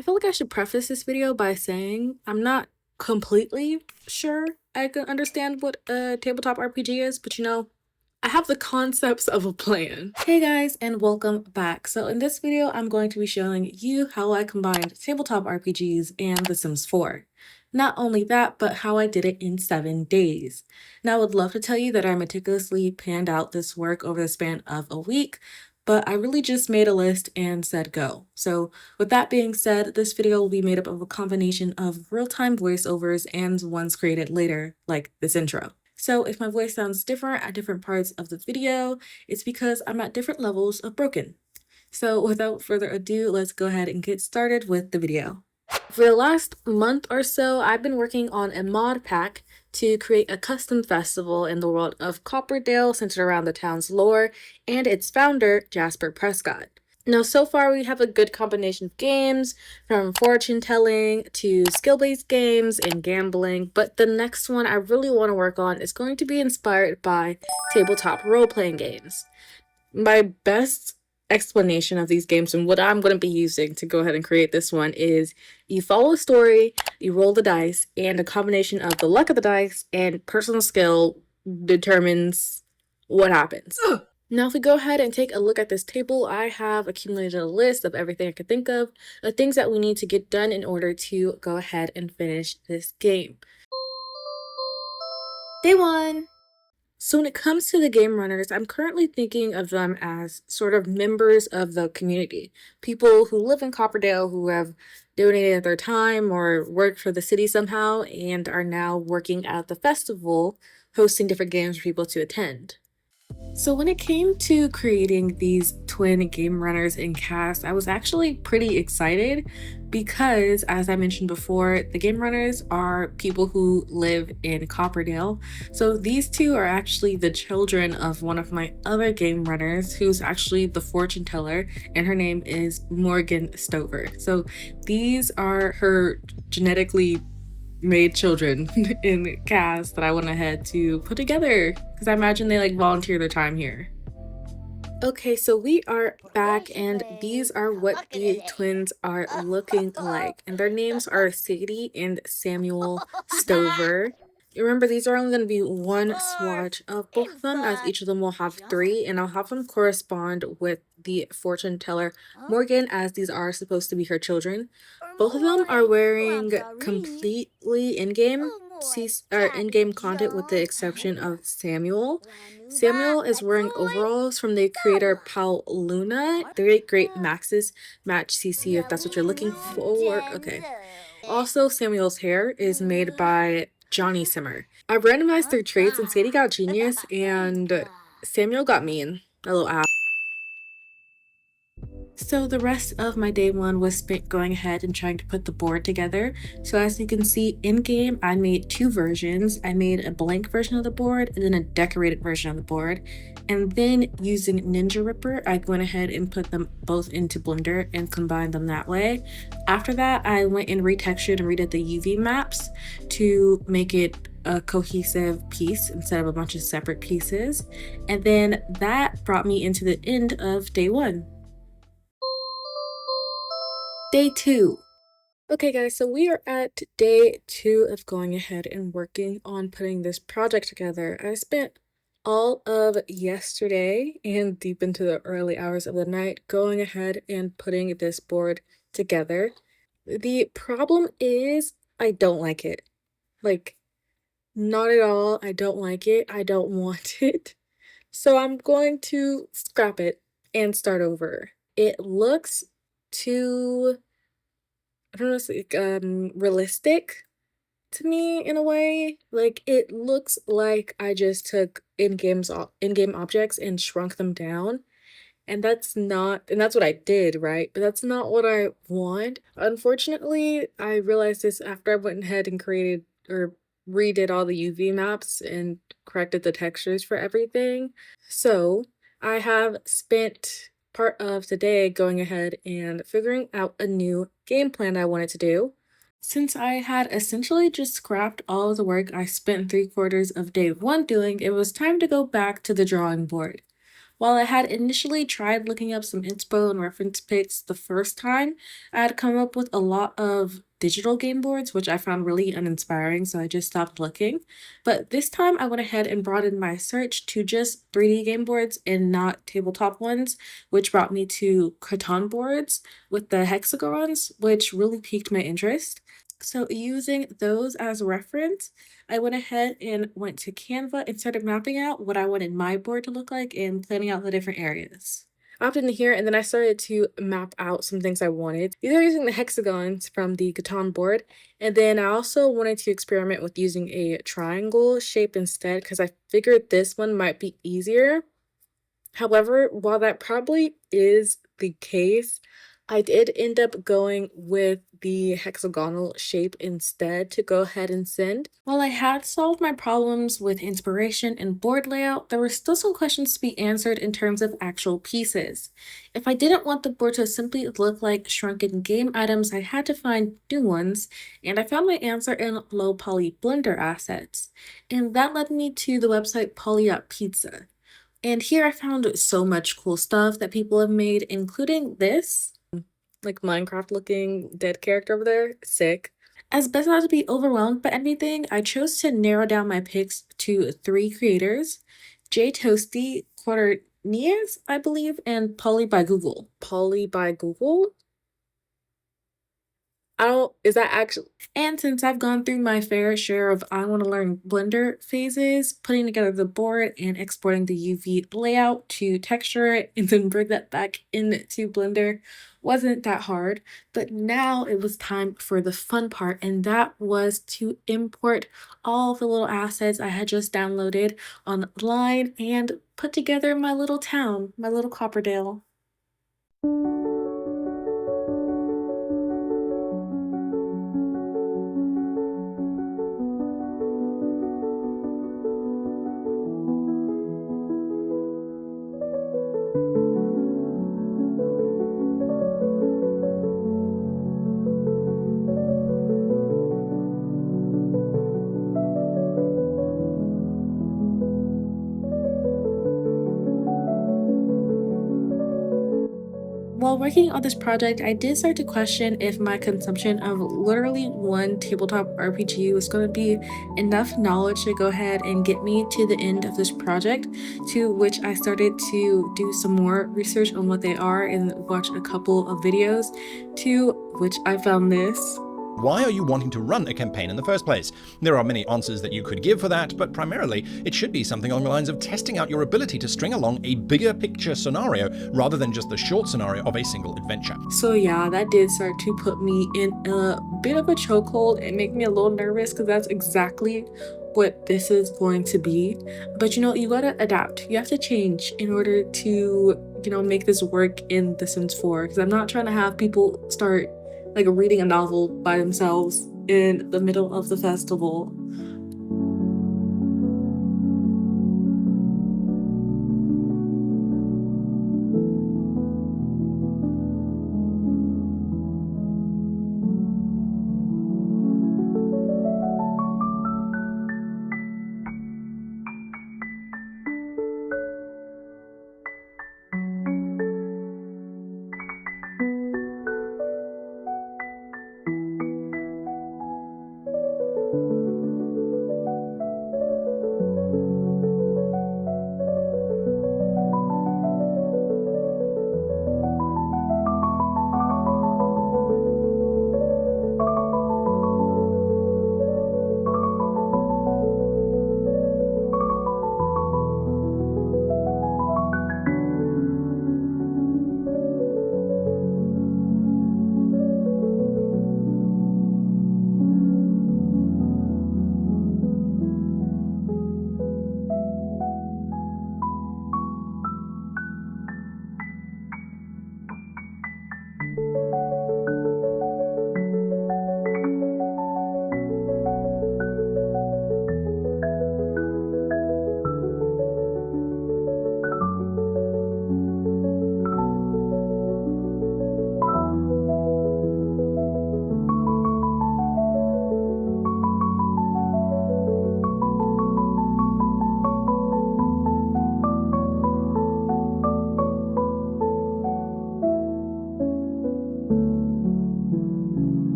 I feel like I should preface this video by saying I'm not completely sure I can understand what a tabletop RPG is, but I have the concepts of a plan. Hey guys, and welcome back. So in this video, I'm going to be showing you how I combined tabletop RPGs and The Sims 4. Not only that, but how I did it in 7 days. Now I would love to tell you that I meticulously planned out this work over the span of a week, but I really just made a list and said go. So with that being said, this video will be made up of a combination of real-time voiceovers and ones created later, like this intro. So if my voice sounds different at different parts of the video, it's because I'm at different levels of broken. So without further ado, let's go ahead and get started with the video. For the last month or so, I've been working on a mod pack to create a custom festival in the world of Copperdale centered around the town's lore and its founder, Jasper Prescott. Now, so far we have a good combination of games, from fortune telling to skill-based games and gambling, but the next one I really want to work on is going to be inspired by tabletop role-playing games. My best explanation of these games and what I'm going to be using to go ahead and create this one is you follow a story, you roll the dice, and a combination of the luck of the dice and personal skill determines what happens. Now, if we go ahead and take a look at this table, I have accumulated a list of everything I could think of things that we need to get done in order to go ahead and finish this game. Day 1! So when it comes to the game runners, I'm currently thinking of them as sort of members of the community. People who live in Copperdale who have donated their time or worked for the city somehow and are now working at the festival, hosting different games for people to attend. So when it came to creating these twin game runners in cast, I was actually pretty excited because, as I mentioned before, the game runners are people who live in Copperdale. So these two are actually the children of one of my other game runners, who's actually the fortune teller, and her name is Morgan Stover. So these are her genetically made children in cast that I went ahead to put together because I imagine they volunteer their time here. Okay, so we are back and these are what the twins are looking like, and their names are Sadie and Samuel Stover. Remember, these are only going to be one swatch of both of them, as each of them will have 3, and I'll have them correspond with the fortune teller Morgan, as these are supposed to be her children. Both of them are wearing completely in-game content with the exception of Samuel. Samuel is wearing overalls from the creator Paul Luna. The great Maxis match CC if that's what you're looking for. Okay. Also, Samuel's hair is made by Johnny Simmer. I randomized their traits and Sadie got genius and Samuel got mean. A little ass. So the rest of my day 1 was spent going ahead and trying to put the board together. So as you can see in game, I made 2 versions. I made a blank version of the board and then a decorated version of the board. And then using Ninja Ripper, I went ahead and put them both into Blender and combined them that way. After that, I went and retextured and redid the UV maps to make it a cohesive piece instead of a bunch of separate pieces. And then that brought me into the end of day 1. Day 2. Okay guys, so we are at day 2 of going ahead and working on putting this project together. I spent all of yesterday and deep into the early hours of the night going ahead and putting this board together. The problem is I don't like it. Not at all. I don't like it. I don't want it. So I'm going to scrap it and start over. It looks too, I don't know, it's realistic to me in a way. It looks like I just took in-game objects and shrunk them down. And that's what I did, right? But that's not what I want. Unfortunately, I realized this after I went ahead and created or redid all the UV maps and corrected the textures for everything. So I have spent part of today going ahead and figuring out a new game plan I wanted to do. Since I had essentially just scrapped all of the work I spent 3/4 of day 1 doing, it was time to go back to the drawing board. While I had initially tried looking up some inspo and reference pics the first time, I had come up with a lot of digital game boards, which I found really uninspiring, so I just stopped looking. But this time I went ahead and broadened my search to just 3D game boards and not tabletop ones, which brought me to Catan boards with the hexagons, which really piqued my interest. So using those as reference, I went ahead and went to Canva and started mapping out what I wanted my board to look like and planning out the different areas. I opted in here and then I started to map out some things I wanted. These are using the hexagons from the Catan board. And then I also wanted to experiment with using a triangle shape instead because I figured this one might be easier. However, while that probably is the case, I did end up going with the hexagonal shape instead to go ahead and send. While I had solved my problems with inspiration and board layout, there were still some questions to be answered in terms of actual pieces. If I didn't want the board to simply look like shrunken game items, I had to find new ones, and I found my answer in low poly Blender assets. And that led me to the website poly.pizza. And here I found so much cool stuff that people have made, including this, like Minecraft looking dead character over there. Sick. As best not to be overwhelmed by anything, I chose to narrow down my picks to 3 creators: J Toasty, Quaternius, I believe, and Polly by Google. Polly by Google? I don't, is that actually? And since I've gone through my fair share of I want to learn Blender phases, putting together the board and exporting the UV layout to texture it and then bring that back into Blender wasn't that hard. But now it was time for the fun part, and that was to import all the little assets I had just downloaded online and put together my little town, my little Copperdale. While working on this project, I did start to question if my consumption of literally one tabletop RPG was going to be enough knowledge to go ahead and get me to the end of this project, to which I started to do some more research on what they are and watch a couple of videos, to which I found this. Why are you wanting to run a campaign in the first place? There are many answers that you could give for that, but primarily it should be something along the lines of testing out your ability to string along a bigger picture scenario rather than just the short scenario of a single adventure. So yeah, that did start to put me in a bit of a chokehold and make me a little nervous because that's exactly what this is going to be. But you gotta adapt. You have to change in order to, make this work in The Sims 4. Because I'm not trying to have people start like reading a novel by themselves in the middle of the festival.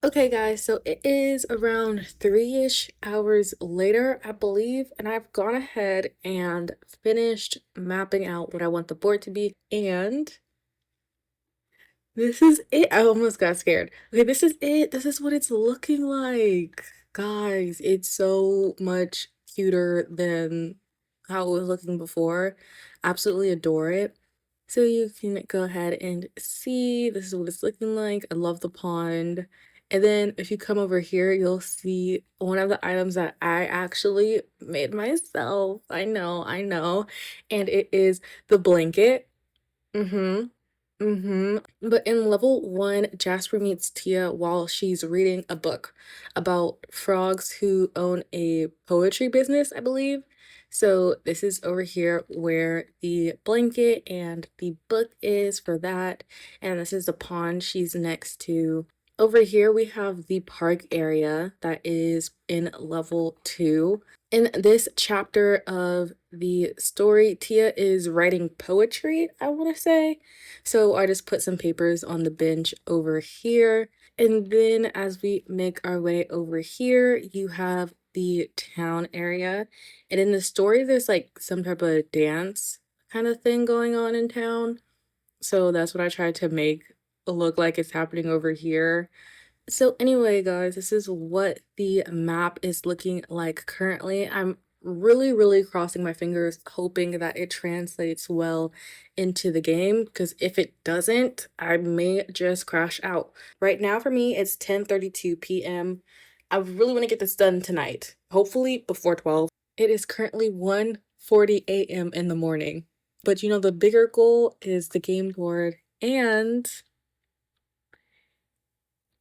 Okay, guys, so it is around 3-ish hours later, I believe, and I've gone ahead and finished mapping out what I want the board to be, and this is it. I almost got scared. Okay, this is it. This is what it's looking like. Guys, it's so much cuter than how it was looking before. Absolutely adore it. So you can go ahead and see this is what it's looking like. I love the pond. And then if you come over here, you'll see one of the items that I actually made myself. I know, I know. And it is the blanket. Mm-hmm. Mm-hmm. But in level 1, Jasper meets Tia while she's reading a book about frogs who own a poetry business, I believe. So this is over here where the blanket and the book is for that. And this is the pond she's next to. Over here we have the park area that is in level 2. In this chapter of the story, Tia is writing poetry, I want to say. So I just put some papers on the bench over here. And then as we make our way over here, you have the town area. And in the story, there's like some type of dance kind of thing going on in town. So that's what I tried to make look like it's happening over here. So anyway, guys, this is what the map is looking like currently. I'm really crossing my fingers, hoping that it translates well into the game, because if it doesn't, I may just crash out. Right now for me, it's 10:32 p.m. I really want to get this done tonight, hopefully before 12. It is currently 1:40 a.m. in the morning. But you know, the bigger goal is the game board, and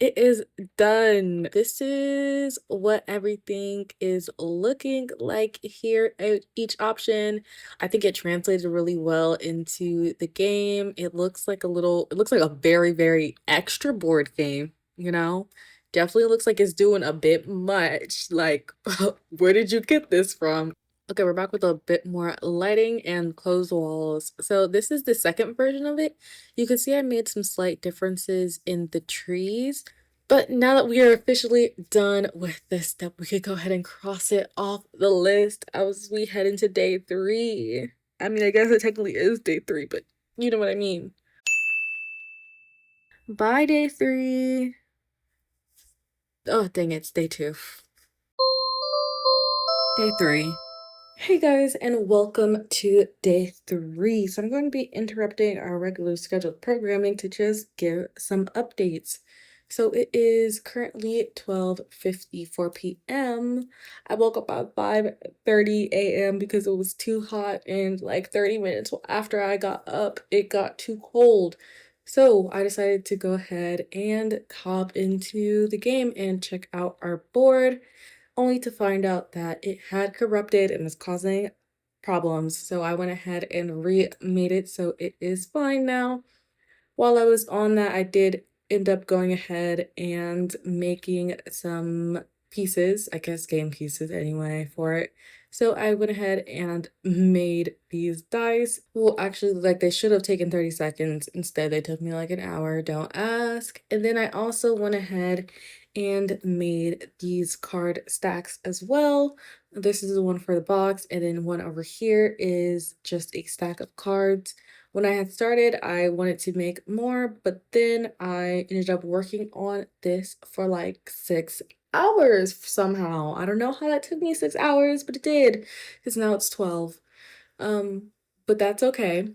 it is done. This is what everything is looking like here at each option. I think it translated really well into the game. It looks like it looks like a very extra board game, you know? Definitely looks like it's doing a bit much. Like, where did you get this from? Okay, we're back with a bit more lighting and closed walls. So this is the second version of it. You can see I made some slight differences in the trees. But now that we are officially done with this step, we could go ahead and cross it off the list as we head into day 3. I mean, I guess it technically is day 3, but you know what I mean. Bye, day 3. Oh, dang it, it's day 2. Day 3. Hey guys, and welcome to day 3. So I'm going to be interrupting our regular scheduled programming to just give some updates. So it is currently 12:54 p.m. I woke up at 5:30 a.m. because it was too hot, and like 30 minutes after I got up, it got too cold. So I decided to go ahead and hop into the game and check out our board, only to find out that it had corrupted and was causing problems. So I went ahead and remade it so it is fine now. While I was on that, I did end up going ahead and making some pieces, I guess game pieces anyway, for it. So I went ahead and made these dice. Well, actually, like they should have taken 30 seconds. Instead, they took me like an hour. Don't ask. And then I also went ahead and made these card stacks as well. This is the one for the box, and then one over here is just a stack of cards. When I had started, I wanted to make more, but then I ended up working on this for like 6 hours somehow. I don't know how that took me 6 hours, but it did, because now it's 12. Um, but that's okay.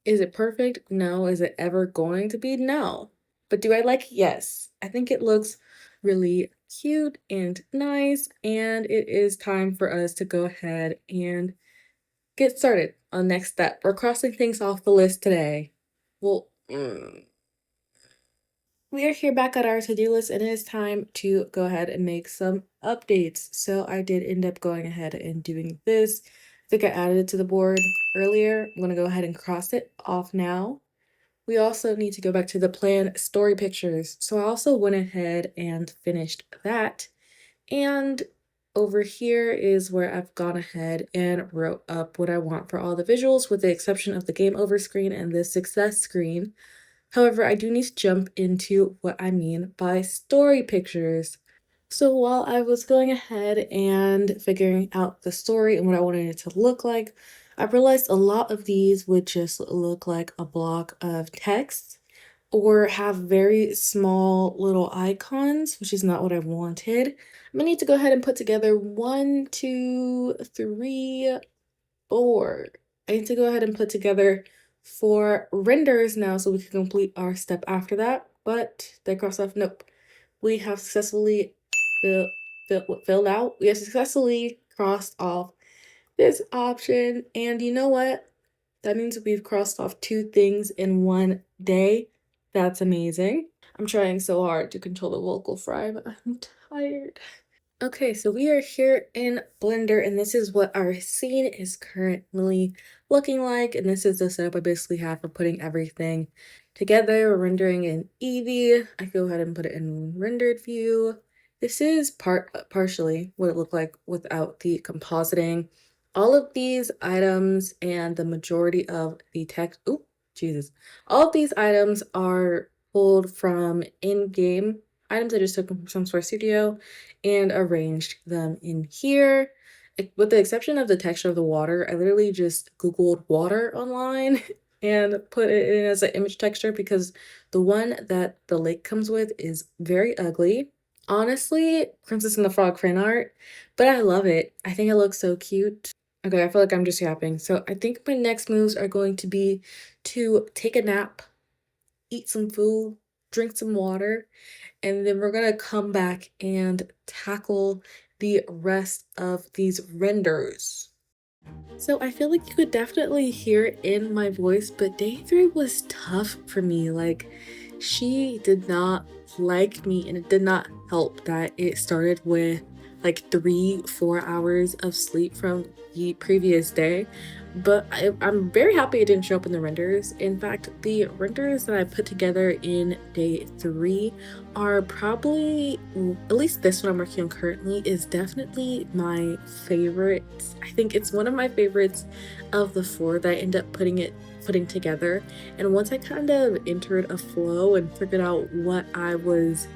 Is it perfect? No. Is it ever going to be? No. But do I like it? Yes. I think it looks really cute and nice, and it is time for us to go ahead and get started on next step. We're crossing things off the list today. Well, we are here back at our to-do list, and it is time to go ahead and make some updates. So I did end up going ahead and doing this. I think I added it to the board earlier. I'm going to go ahead and cross it off now. We also need to go back to the plan story pictures. So I also went ahead and finished that. And over here is where I've gone ahead and wrote up what I want for all the visuals, with the exception of the game over screen and the success screen. However, I do need to jump into what I mean by story pictures. So while I was going ahead and figuring out the story and what I wanted it to look like, I realized a lot of these would just look like a block of text or have very small little icons, which is not what I wanted. I'm gonna need to go ahead and put together 1, 2, 3, 4. I need to go ahead and put together 4 renders now so we can complete our step after that. But they cross off, nope. We have successfully fill, filled out. We have successfully crossed off this option. And you know what? That means we've crossed off 2 things in one day. That's amazing. I'm trying so hard to control the vocal fry, but I'm tired. Okay, so we are here in Blender, and this is what our scene is currently looking like. And this is the setup I basically have for putting everything together. We're rendering in Eevee. I go ahead and put it in rendered view. This is partially what it looked like without the compositing. All of these items and the majority of the text, oh, Jesus. All of these items are pulled from in-game items. I just took them from Source Studio and arranged them in here. With the exception of the texture of the water, I literally just Googled water online and put it in as an image texture because the one that the lake comes with is very ugly. Honestly, Princess and the Frog fan art, but I love it. I think it looks so cute. Okay, I feel like I'm just yapping. So I think my next moves are going to be to take a nap, eat some food, drink some water, and then we're gonna come back and tackle the rest of these renders. So I feel like you could definitely hear it in my voice, but day 3 was tough for me. Like, she did not like me, and it did not help that it started with like 3, 4 hours of sleep from the previous day. But I'm very happy it didn't show up in the renders. In fact, the renders that I put together in day 3 are probably, at least this one I'm working on currently, is definitely my favorite. I think it's one of my favorites of the 4 that I end up putting together. And once I kind of entered a flow and figured out what I was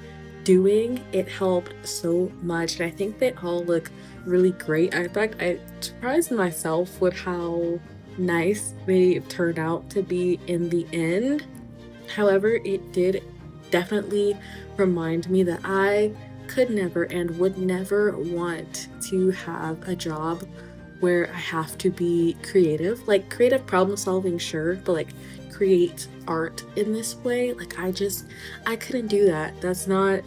doing, it helped so much. And I think they all look really great. In fact, I surprised myself with how nice they turned out to be in the end. However, it did definitely remind me that I could never and would never want to have a job where I have to be creative. Like, creative problem solving, sure, but like create art in this way, like I couldn't do that. That's not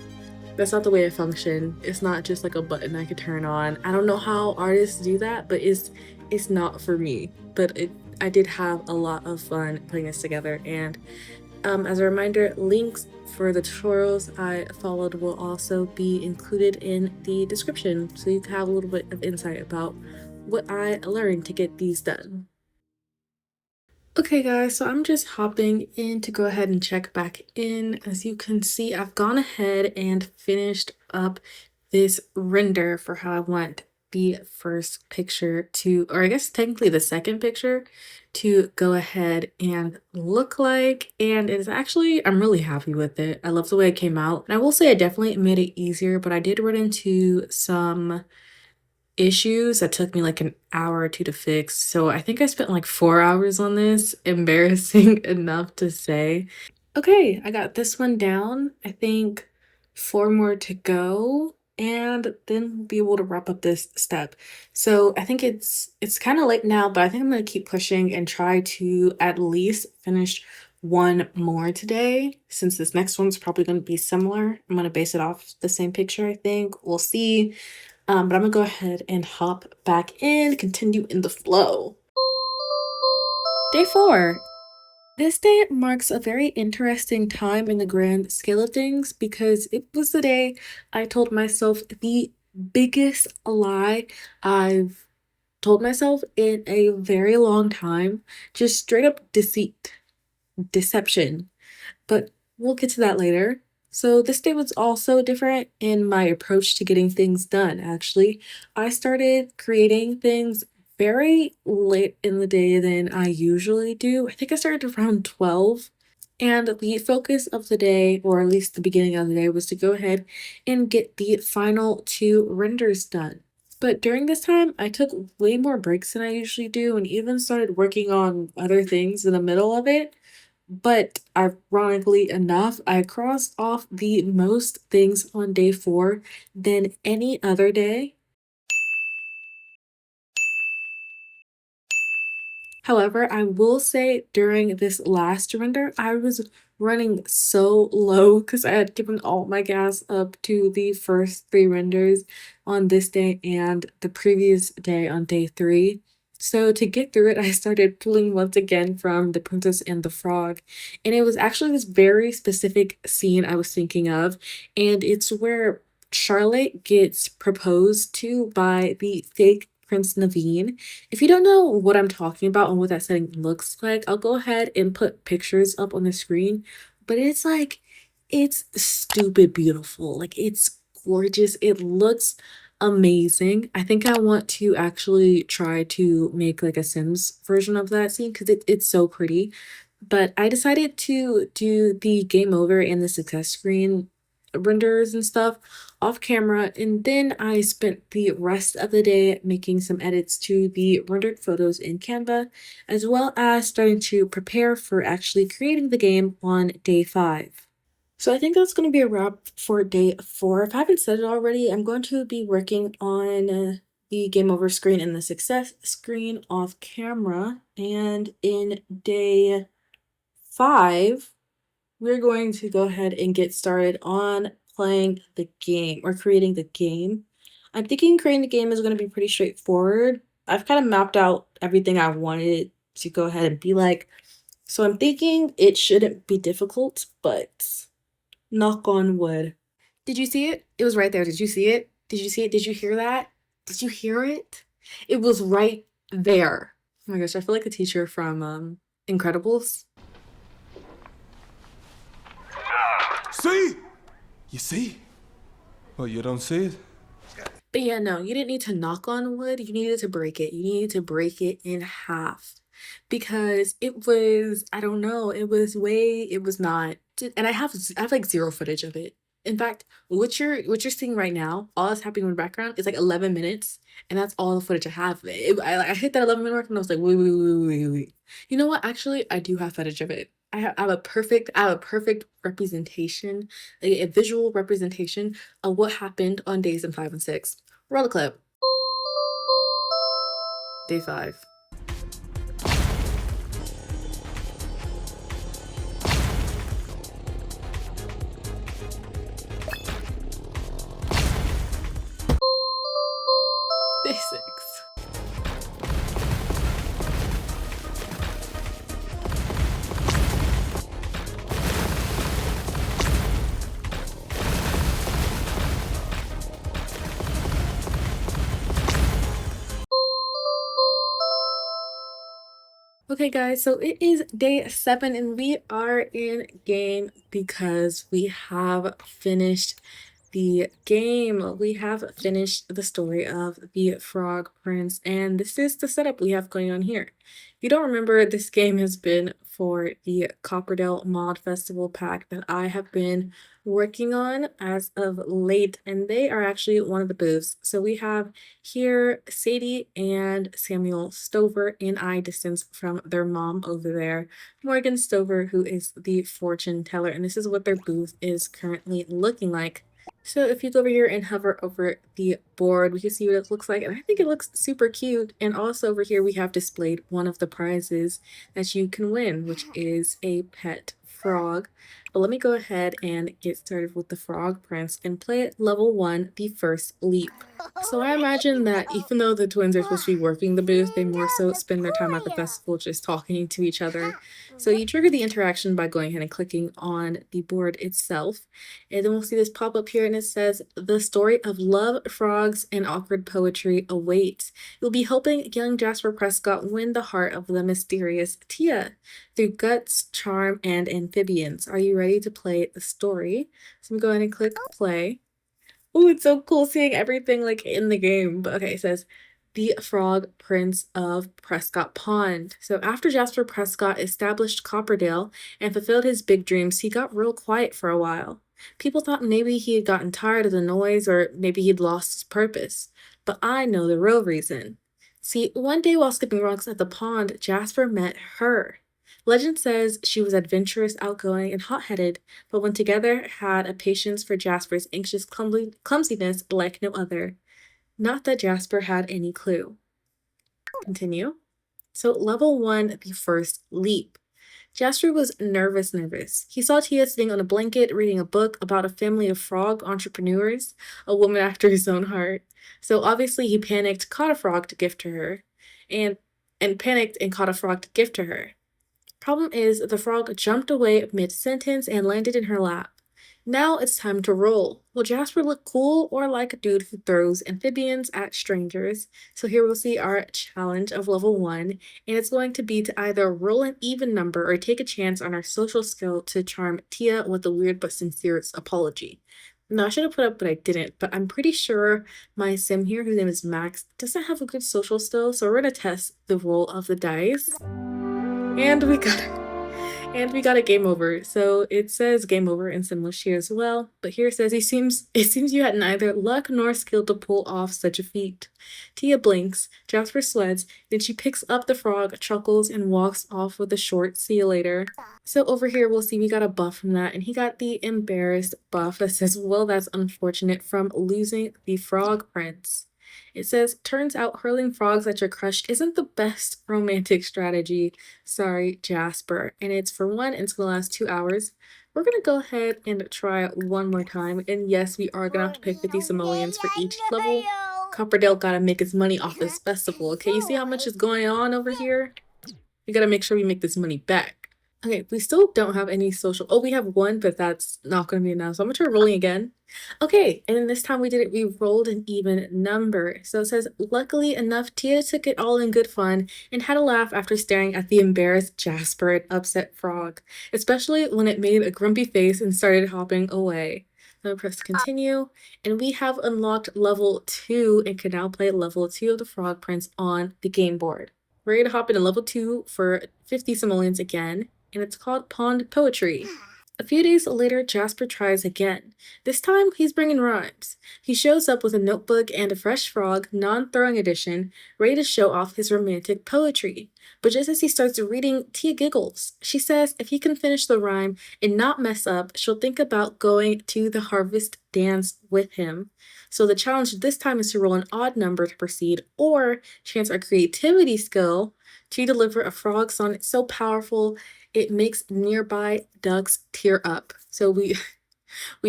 the way I function. It's not just like a button I could turn on. I don't know how artists do that, but it's not for me. But I did have a lot of fun putting this together. And as a reminder, links for the tutorials I followed will also be included in the description, so you can have a little bit of insight about what I learned to get these done. Okay guys, so I'm just hopping in to go ahead and check back in. As you can see, I've gone ahead and finished up this render for how I want the first picture to, or I guess technically the second picture, to go ahead and look like. And it is actually, I'm really happy with it. I love the way it came out. And I will say I definitely made it easier, but I did run into some issues that took me like an hour or 2 to fix. So I think I spent like 4 hours on this, embarrassing enough to say. Okay, I got this one down. I think 4 more to go, and then we'll be able to wrap up this step. So I think it's kind of late now, but I think I'm gonna keep pushing and try to at least finish one more today, since this next one's probably gonna be similar. I'm gonna base it off the same picture, I think. We'll see. But I'm gonna go ahead and hop back in, continue in the flow. Day 4. This day marks a very interesting time in the grand scale of things because it was the day I told myself the biggest lie I've told myself in a very long time. Just straight up deceit, deception. But we'll get to that later. So this day was also different in my approach to getting things done, actually. I started creating things very late in the day than I usually do. I think I started around 12. And the focus of the day, or at least the beginning of the day, was to go ahead and get the final two renders done. But during this time, I took way more breaks than I usually do and even started working on other things in the middle of it. But ironically enough, I crossed off the most things on day 4 than any other day. However, I will say during this last render, I was running so low because I had given all my gas up to the first 3 renders on this day and the previous day on day 3. So to get through it, I started pulling once again from The Princess and the Frog. And it was actually this very specific scene I was thinking of, and it's where Charlotte gets proposed to by the fake Prince Naveen. If you don't know what I'm talking about and what that setting looks like, I'll go ahead and put pictures up on the screen. But it's like, it's stupid beautiful. Like, it's gorgeous. It looks amazing. I think I want to actually try to make like a Sims version of that scene because it's so pretty. But I decided to do the game over and the success screen renders and stuff off camera, and then I spent the rest of the day making some edits to the rendered photos in Canva, as well as starting to prepare for actually creating the game on day 5. So I think that's going to be a wrap for day 4. If I haven't said it already, I'm going to be working on the game over screen and the success screen off camera, and in day 5 we're going to go ahead and get started on playing the game or creating the game. I'm thinking creating the game is going to be pretty straightforward. I've kind of mapped out everything I wanted it to go ahead and be like. So I'm thinking it shouldn't be difficult, but knock on wood. Did you see it? It was right there. Did you see it? Did you see it? Did you hear that? Did you hear it? It was right there. Oh my gosh, I feel like a teacher from Incredibles. See? You see? Oh, you don't see it? But yeah, no, you didn't need to knock on wood. You needed to break it. You needed to break it in half because it was, I don't know, it was not. And I have like zero footage of it. In fact, what you're seeing right now, all that's happening in the background is like 11 minutes, and that's all the footage I have. I hit that 11-minute mark and I was like, wait. You know what? Actually, I do have footage of it. I have a perfect representation, a visual representation of what happened on days in 5 and 6. Roll the clip. Day 5. Day 6. Okay, guys, so it is day 7 and we are in game because we have finished the game. We have finished the story of the Frog Prince, and this is the setup we have going on here. If you don't remember, this game has been for the Copperdale Mod Festival pack that I have been working on as of late, and they are actually one of the booths. So we have here Sadie and Samuel Stover in eye distance from their mom over there, Morgan Stover, who is the fortune teller, and this is what their booth is currently looking like. So if you go over here and hover over the board, we can see what it looks like, and I think it looks super cute. And also over here we have displayed one of the prizes that you can win, which is a pet frog. But let me go ahead and get started with the Frog Prince and play it level 1, the first leap. So I imagine that even though the twins are supposed to be working the booth, they more so spend their time at the festival just talking to each other. So you trigger the interaction by going ahead and clicking on the board itself. And then we'll see this pop up here and it says, "The story of love, frogs, and awkward poetry awaits. You'll be helping young Jasper Prescott win the heart of the mysterious Tia through guts, charm, and amphibians. Are you ready to play the story?" So I'm going to click play. Oh, it's so cool seeing everything like in the game. But okay, it says, the Frog Prince of Prescott Pond. So after Jasper Prescott established Copperdale and fulfilled his big dreams, he got real quiet for a while. People thought maybe he had gotten tired of the noise or maybe he'd lost his purpose. But I know the real reason. See, one day while skipping rocks at the pond, Jasper met her. Legend says she was adventurous, outgoing, and hot-headed, but when together had a patience for Jasper's anxious clumsiness like no other. Not that Jasper had any clue. Continue. So level 1, the first leap. Jasper was nervous. He saw Tia sitting on a blanket reading a book about a family of frog entrepreneurs, a woman after his own heart. So obviously he panicked, caught a frog to gift to her, and panicked and caught a frog to gift to her. Problem is, the frog jumped away mid-sentence and landed in her lap. Now it's time to roll. Will Jasper look cool or like a dude who throws amphibians at strangers? So here we'll see our challenge of level 1, and it's going to be to either roll an even number or take a chance on our social skill to charm Tia with a weird but sincere apology. Now, I should have put up, but I didn't, but I'm pretty sure my sim here, whose name is Max, doesn't have a good social skill, so we're going to test the roll of the dice. And we got a game over. So it says game over in Simlish here as well, but here it says it seems you had neither luck nor skill to pull off such a feat. Tia blinks, Jasper sweats, then she picks up the frog, chuckles, and walks off with a short "see you later." So over here we'll see we got a buff from that, and he got the embarrassed buff that says, well, that's unfortunate, from losing the Frog Prince. It says, turns out hurling frogs at your crush isn't the best romantic strategy. Sorry, Jasper. And it's for 1, and it's gonna last 2 hours. We're gonna go ahead and try one more time. And yes, we are gonna have to pay 50 simoleons for each level. Copperdale gotta make its money off this festival. Okay, you see how much is going on over here? We gotta make sure we make this money back. Okay, we still don't have any social. Oh, we have 1, but that's not going to be enough. So I'm going to try rolling again. Okay, and then this time we rolled an even number. So it says, luckily enough, Tia took it all in good fun and had a laugh after staring at the embarrassed Jasper and upset frog, especially when it made a grumpy face and started hopping away. Then press continue, and we have unlocked level 2 and can now play level 2 of the Frog Prince on the game board. We're going to hop into level 2 for 50 simoleons again, and it's called Pond Poetry. A few days later, Jasper tries again. This time, he's bringing rhymes. He shows up with a notebook and a fresh frog, non-throwing edition, ready to show off his romantic poetry. But just as he starts reading, Tia giggles. She says if he can finish the rhyme and not mess up, she'll think about going to the harvest dance with him. So the challenge this time is to roll an odd number to proceed, or chance our creativity skill to deliver a frog sonnet so powerful it makes nearby ducks tear up. So we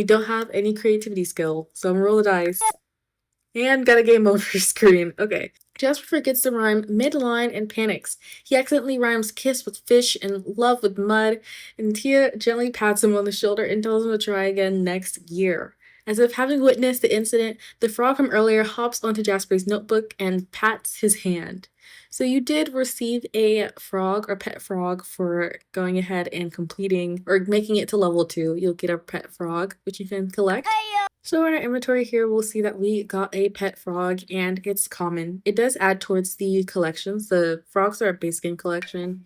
don't have any creativity skill. So I'm gonna roll the dice. And got a game over screen. Okay. Jasper forgets to rhyme mid-line and panics. He accidentally rhymes kiss with fish and love with mud, and Tia gently pats him on the shoulder and tells him to try again next year. As if having witnessed the incident, the frog from earlier hops onto Jasper's notebook and pats his hand. So you did receive a frog or pet frog for going ahead and completing or making it to level 2. You'll get a pet frog, which you can collect. So in our inventory here, we'll see that we got a pet frog, and it's common. It does add towards the collections. The frogs are a base game collection.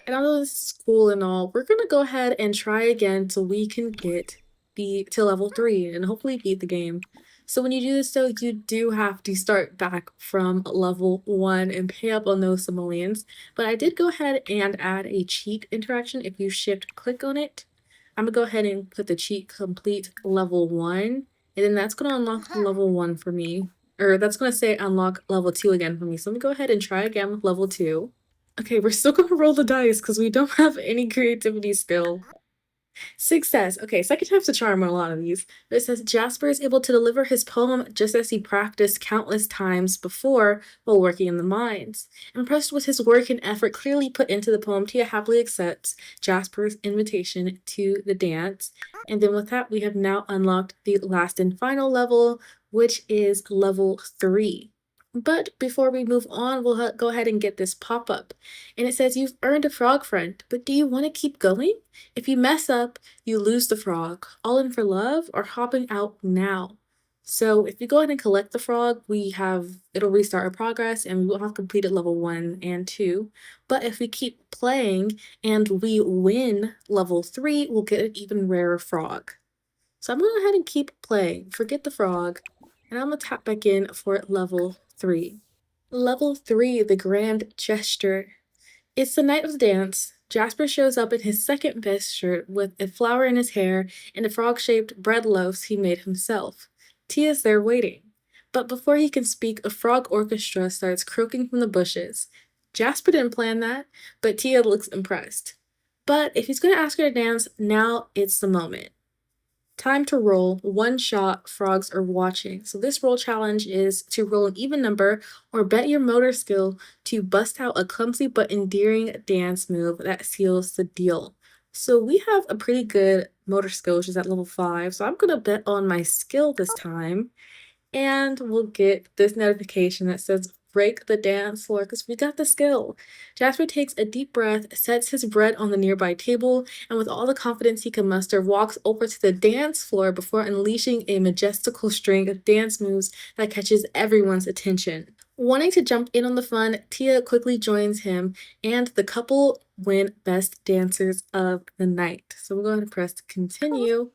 And although this is cool and all, we're going to go ahead and try again so we can get to level 3 and hopefully beat the game. So when you do this though, you do have to start back from level 1 and pay up on those simoleons. But I did go ahead and add a cheat interaction. If you shift click on it, I'm gonna go ahead and put the cheat complete level 1, and then that's gonna unlock level 1 for me. Or that's gonna say unlock level 2 again for me. So let me go ahead and try again with level 2. Okay, we're still gonna roll the dice because we don't have any creativity skill. Success. Okay, second time's a charm on a lot of these. But it says Jasper is able to deliver his poem just as he practiced countless times before while working in the mines. Impressed with his work and effort clearly put into the poem, Tia happily accepts Jasper's invitation to the dance. And then with that, we have now unlocked the last and final level, which is level 3. But before we move on, we'll go ahead and get this pop-up. And it says, you've earned a frog friend, but do you want to keep going? If you mess up, you lose the frog. All in for love or hopping out now? So if we go ahead and collect the frog, it'll restart our progress and we will have completed level 1 and 2. But if we keep playing and we win level 3, we'll get an even rarer frog. So I'm gonna go ahead and keep playing, forget the frog, and I'm gonna tap back in for level 3. Level 3, the grand gesture. It's the night of the dance. Jasper shows up in his second best shirt with a flower in his hair and the frog-shaped bread loaves he made himself. Tia's there waiting. But before he can speak, a frog orchestra starts croaking from the bushes. Jasper didn't plan that, but Tia looks impressed. But if he's going to ask her to dance, now it's the moment. Time to roll. One shot, frogs are watching. So this roll challenge is to roll an even number or bet your motor skill to bust out a clumsy but endearing dance move that seals the deal. So we have a pretty good motor skill, which is at level 5. So I'm gonna bet on my skill this time. And we'll get this notification that says break the dance floor because we got the skill. Jasper takes a deep breath, sets his bread on the nearby table, and with all the confidence he can muster, walks over to the dance floor before unleashing a majestical string of dance moves that catches everyone's attention. Wanting to jump in on the fun, Tia quickly joins him, and the couple win Best Dancers of the Night. So we'll go ahead and press continue.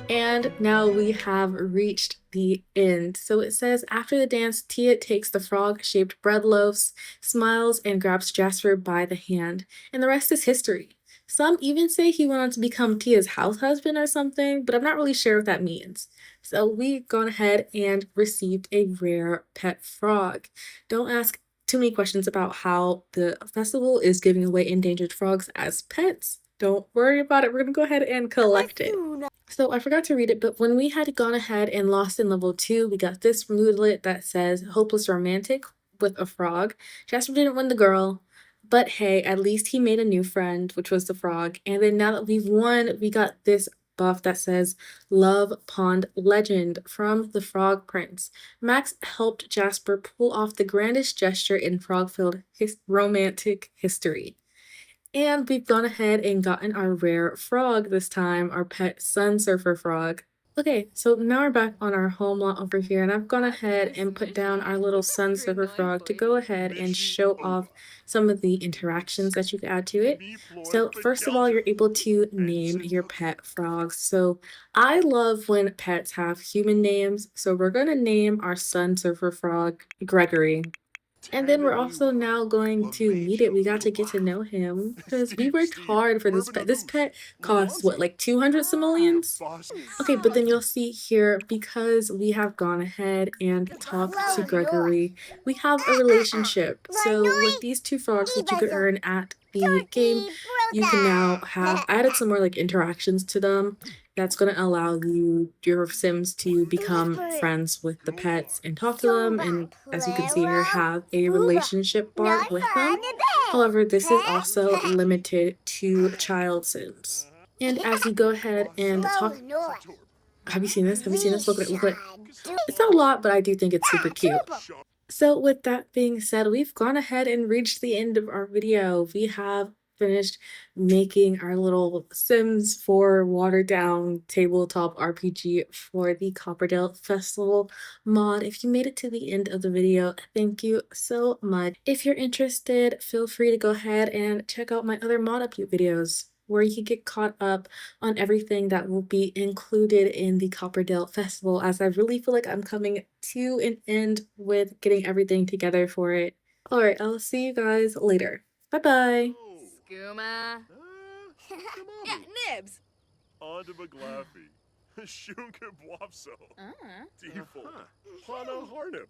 And now we have reached the end. So it says, after the dance, Tia takes the frog-shaped bread loaves, smiles, and grabs Jasper by the hand. And the rest is history. Some even say he went on to become Tia's house husband or something, but I'm not really sure what that means. So we've gone ahead and received a rare pet frog. Don't ask too many questions about how the festival is giving away endangered frogs as pets. Don't worry about it. We're gonna go ahead and collect it. So I forgot to read it, but when we had gone ahead and lost in level 2, we got this moodlet that says Hopeless Romantic with a frog. Jasper didn't win the girl, but hey, at least he made a new friend, which was the frog. And then now that we've won, we got this buff that says Love Pond Legend from the Frog Prince. Max helped Jasper pull off the grandest gesture in frog-filled romantic history. And we've gone ahead and gotten our rare frog this time, our pet sun surfer frog. Okay, so now we're back on our home lot over here, and I've gone ahead and put down our little sun surfer frog to go ahead and show off some of the interactions that you can add to it. So first of all, you're able to name your pet frogs. So I love when pets have human names, so we're gonna name our sun surfer frog Gregory. And then we're also now going to meet it. We got to get to know him because we worked hard for this pet. This pet costs what, like 200 simoleons? Okay, but then you'll see here, because we have gone ahead and talked to Gregory, we have a relationship. So with these two frogs that you could earn at the game, you can now have added some more like interactions to them. That's going to allow your Sims to become friends with the pets and talk to them, and as you can see here, have a relationship bar with them. However, this is also limited to child Sims. And as you go ahead and talk, have you seen this? Have you seen this? Look at it, look at it. It's not a lot, but I do think it's super cute. So with that being said, we've gone ahead and reached the end of our video. We have finished making our little Sims 4 watered down tabletop RPG for the Copperdale Festival mod. If you made it to the end of the video, thank you so much. If you're interested, feel free to go ahead and check out my other mod update videos, where you can get caught up on everything that will be included in the Copperdale Festival, as I really feel like I'm coming to an end with getting everything together for it. Alright, I'll see you guys later. Bye-bye! Skooma. Yeah, Nibs. On to McGlaffy. Shunker Bwapso. Uh-huh. Default. Hana Harnip.